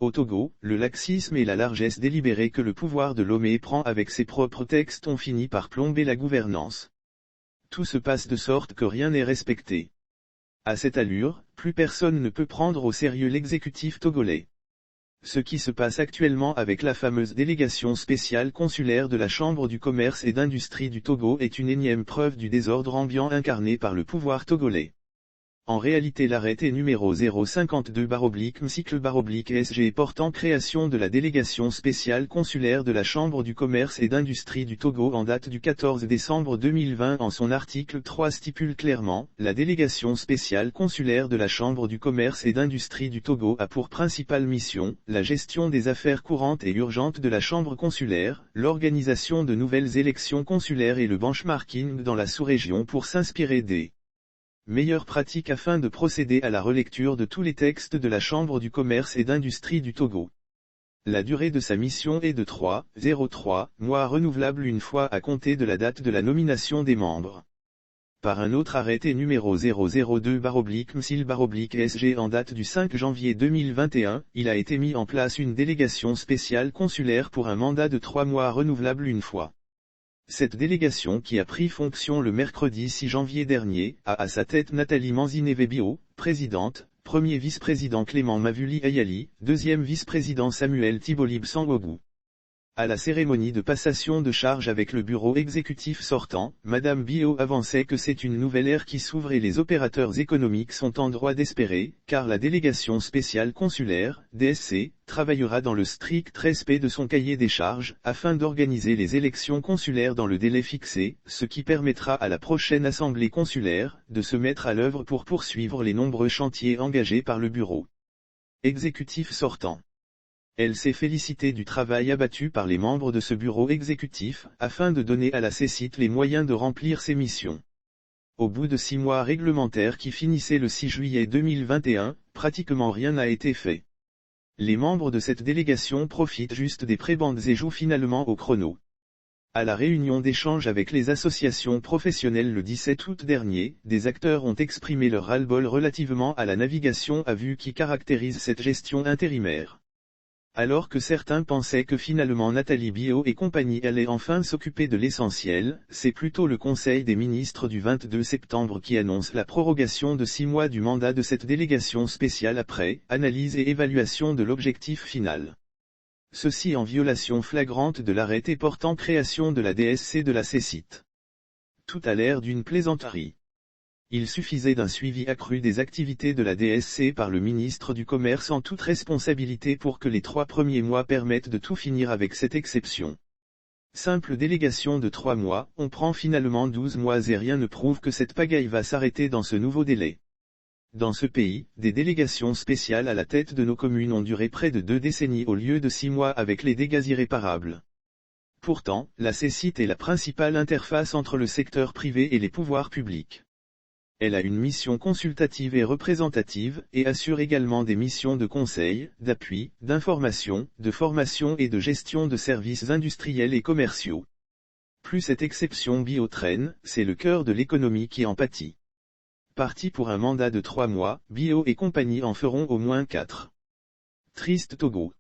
Au Togo, le laxisme et la largesse délibérée que le pouvoir de Lomé prend avec ses propres textes ont fini par plomber la gouvernance. Tout se passe de sorte que rien n'est respecté. À cette allure, plus personne ne peut prendre au sérieux l'exécutif togolais. Ce qui se passe actuellement avec la fameuse délégation spéciale consulaire de la Chambre du commerce et d'industrie du Togo est une énième preuve du désordre ambiant incarné par le pouvoir togolais. En réalité l'arrêté numéro 052/MCL/SG portant création de la délégation spéciale consulaire de la Chambre du commerce et d'industrie du Togo en date du 14 décembre 2020 en son article 3 stipule clairement, la délégation spéciale consulaire de la Chambre du commerce et d'industrie du Togo a pour principale mission, la gestion des affaires courantes et urgentes de la Chambre consulaire, l'organisation de nouvelles élections consulaires et le benchmarking dans la sous-région pour s'inspirer des meilleures pratiques afin de procéder à la relecture de tous les textes de la Chambre du commerce et d'industrie du Togo. La durée de sa mission est de 3 mois renouvelable une fois à compter de la date de la nomination des membres. Par un autre arrêté numéro 002/MCL/SG en date du 5 janvier 2021, il a été mis en place une délégation spéciale consulaire pour un mandat de 3 mois renouvelable une fois. Cette délégation qui a pris fonction le mercredi 6 janvier dernier, a à sa tête Nathalie Manzineve-Bio, présidente, premier vice-président Clément Mavuli Ayali, deuxième vice-président Samuel Tibolib Sangogu. À la cérémonie de passation de charge avec le bureau exécutif sortant, Madame Bio avançait que c'est une nouvelle ère qui s'ouvre et les opérateurs économiques sont en droit d'espérer, car la délégation spéciale consulaire, DSC, travaillera dans le strict respect de son cahier des charges, afin d'organiser les élections consulaires dans le délai fixé, ce qui permettra à la prochaine assemblée consulaire, de se mettre à l'œuvre pour poursuivre les nombreux chantiers engagés par le bureau exécutif sortant. Elle s'est félicitée du travail abattu par les membres de ce bureau exécutif, afin de donner à la CECIT les moyens de remplir ses missions. Au bout de 6 mois réglementaires qui finissaient le 6 juillet 2021, pratiquement rien n'a été fait. Les membres de cette délégation profitent juste des prébendes et jouent finalement au chrono. À la réunion d'échange avec les associations professionnelles le 17 août dernier, des acteurs ont exprimé leur ras-le-bol relativement à la navigation à vue qui caractérise cette gestion intérimaire. Alors que certains pensaient que finalement Nathalie Bio et compagnie allaient enfin s'occuper de l'essentiel, c'est plutôt le Conseil des ministres du 22 septembre qui annonce la prorogation de 6 mois du mandat de cette délégation spéciale après analyse et évaluation de l'objectif final. Ceci en violation flagrante de l'arrêté portant création de la DSC de la CECIT. Tout a l'air d'une plaisanterie. Il suffisait d'un suivi accru des activités de la DSC par le ministre du Commerce en toute responsabilité pour que les 3 premiers mois permettent de tout finir avec cette exception. Simple délégation de 3 mois, on prend finalement 12 mois et rien ne prouve que cette pagaille va s'arrêter dans ce nouveau délai. Dans ce pays, des délégations spéciales à la tête de nos communes ont duré près de 2 décennies au lieu de 6 mois avec les dégâts irréparables. Pourtant, la CECIT est la principale interface entre le secteur privé et les pouvoirs publics. Elle a une mission consultative et représentative, et assure également des missions de conseil, d'appui, d'information, de formation et de gestion de services industriels et commerciaux. Plus cette exception Bio traîne, c'est le cœur de l'économie qui en pâtit. Parti pour un mandat de 3 mois, Bio et compagnie en feront au moins 4. Triste Togo.